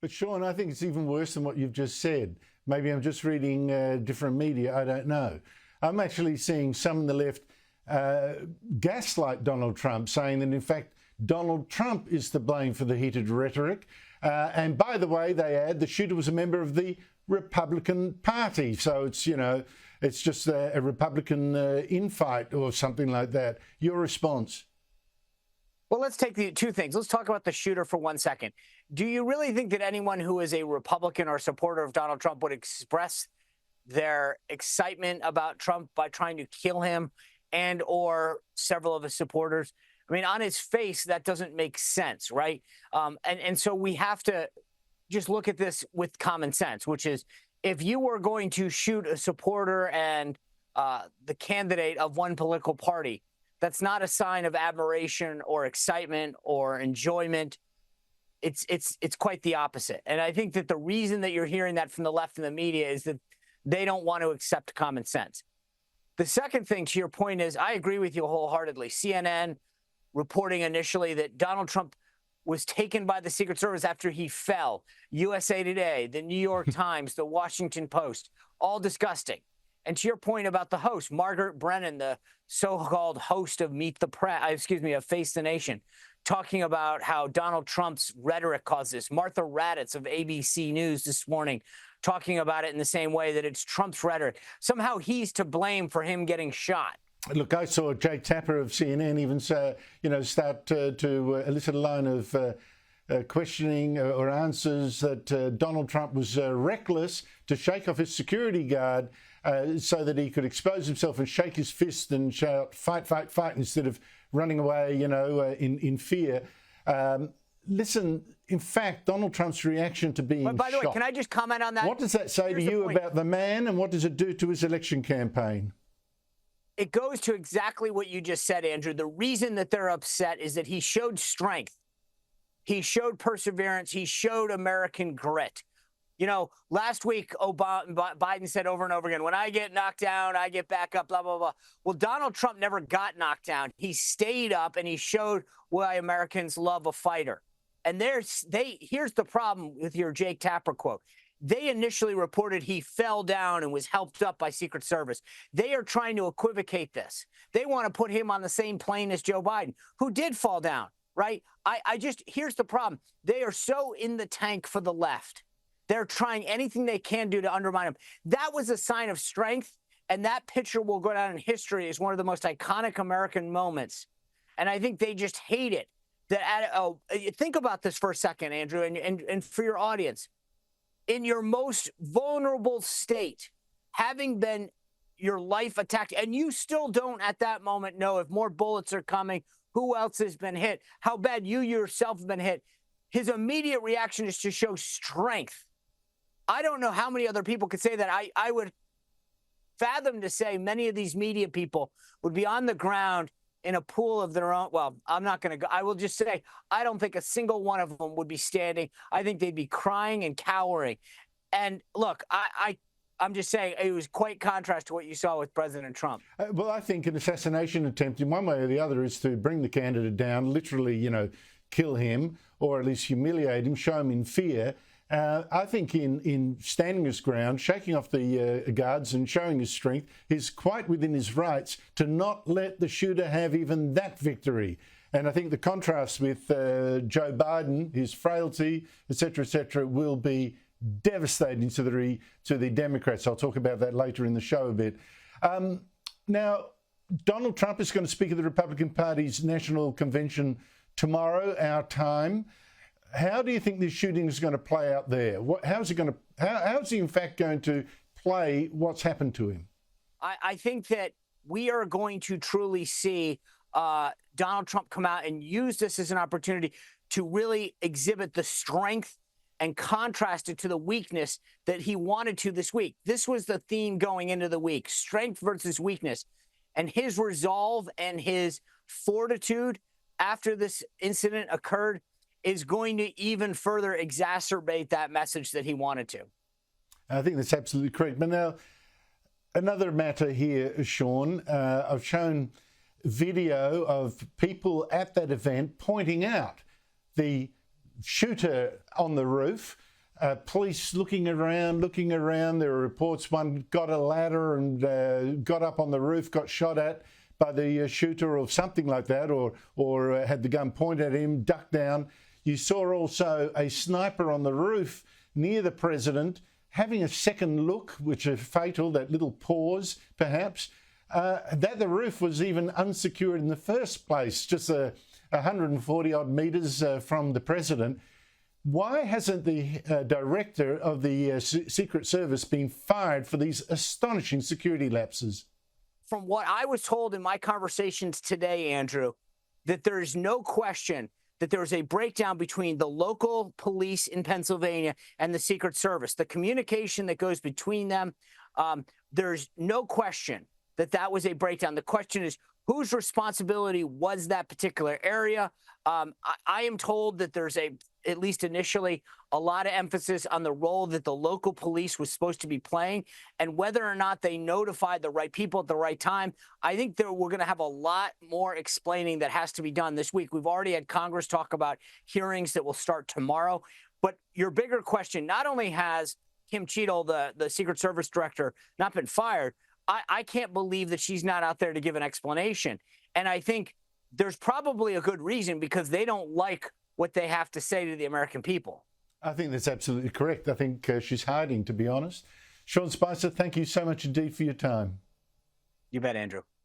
But Sean, I think it's even worse than what you've just said. Maybe I'm just reading different media. I don't know. I'm actually seeing some in the left gaslight Donald Trump, saying that in fact Donald Trump is to blame for the heated rhetoric. And by the way, they add the shooter was a member of the Republican Party. So it's, you know, it's just a Republican infight or something like that. Your response? Well, let's take the two things. Let's talk about the shooter for 1 second. Do you really think that anyone who is a Republican or supporter of Donald Trump would express their excitement about Trump by trying to kill him and or several of his supporters? I mean, on his face, that doesn't make sense, right? And so we have to just look at this with common sense, which is if you were going to shoot a supporter and the candidate of one political party, that's not a sign of admiration or excitement or enjoyment. It's quite the opposite. And I think that the reason that you're hearing that from the left and the media is that they don't want to accept common sense. The second thing to your point is I agree with you wholeheartedly. CNN reporting initially that Donald Trump was taken by the Secret Service after he fell. USA Today, the New York Times, the Washington Post, all disgusting. And to your point about the host, Margaret Brennan, the so-called host of of Face the Nation, talking about how Donald Trump's rhetoric caused this. Martha Raddatz of ABC News this morning talking about it in the same way that it's Trump's rhetoric. Somehow he's to blame for him getting shot. Look, I saw Jake Tapper of CNN even say, start to elicit a line of questioning or answers that Donald Trump was reckless to shake off his security guard so that he could expose himself and shake his fist and shout, fight, fight, fight, instead of running away, in fear. Listen, in fact, Donald Trump's reaction to being shot. By the way, can I just comment on that? What does that say to you about the man, and what does it do to his election campaign? It goes to exactly what you just said, Andrew. The reason that they're upset is that he showed strength. He showed perseverance. He showed American grit. Last week, Biden said over and over again, when I get knocked down, I get back up, blah, blah, blah. Well, Donald Trump never got knocked down. He stayed up, and he showed why Americans love a fighter. And here's the problem with your Jake Tapper quote. They initially reported he fell down and was helped up by Secret Service. They are trying to equivocate this. They want to put him on the same plane as Joe Biden, who did fall down, right? Here's the problem. They are so in the tank for the left. They're trying anything they can do to undermine him. That was a sign of strength, and that picture will go down in history as one of the most iconic American moments. And I think they just hate it. Think about this for a second, Andrew, and for your audience. In your most vulnerable state, having been your life attacked, and you still don't at that moment know if more bullets are coming, who else has been hit, how bad you yourself have been hit. His immediate reaction is to show strength. I don't know how many other people could say that. I would fathom to say many of these media people would be on the ground in a pool of their own. Well, I'm not going to go. I will just say, I don't think a single one of them would be standing. I think they'd be crying and cowering. And look, I'm just saying it was quite contrast to what you saw with President Trump. Well, I think an assassination attempt in one way or the other is to bring the candidate down, literally, kill him, or at least humiliate him, show him in fear. I think in standing his ground, shaking off the guards and showing his strength, he's quite within his rights to not let the shooter have even that victory. And I think the contrast with Joe Biden, his frailty, et cetera, will be devastating to the Democrats. I'll talk about that later in the show a bit. Now, Donald Trump is going to speak at the Republican Party's National Convention tomorrow, our time. How do you think this shooting is going to play out there? How is he in fact going to play what's happened to him? I think that we are going to truly see Donald Trump come out and use this as an opportunity to really exhibit the strength and contrast it to the weakness that he wanted to this week. This was the theme going into the week, strength versus weakness. And his resolve and his fortitude after this incident occurred is going to even further exacerbate that message that he wanted to. I think that's absolutely correct. But now, another matter here, Sean, I've shown video of people at that event pointing out the shooter on the roof, police looking around. There were reports one got a ladder and got up on the roof, got shot at by the shooter or something like that, or had the gun pointed at him, ducked down. You saw also a sniper on the roof near the president having a second look, which is fatal, that little pause perhaps. That the roof was even unsecured in the first place, just 140 odd metres from the president. Why hasn't the director of the Secret Service been fired for these astonishing security lapses? From what I was told in my conversations today, Andrew, that there is no question that there was a breakdown between the local police in Pennsylvania and the Secret Service. The communication that goes between them, there's no question that that was a breakdown. The question is, whose responsibility was that particular area? I am told that there's at least initially, a lot of emphasis on the role that the local police was supposed to be playing, and whether or not they notified the right people at the right time. I think that we're going to have a lot more explaining that has to be done this week. We've already had Congress talk about hearings that will start tomorrow. But your bigger question, not only has Kim Cheadle, the Secret Service director, not been fired, I can't believe that she's not out there to give an explanation. And I think there's probably a good reason, because they don't like what they have to say to the American people. I think that's absolutely correct. I think she's hiding, to be honest. Sean Spicer, thank you so much indeed for your time. You bet, Andrew.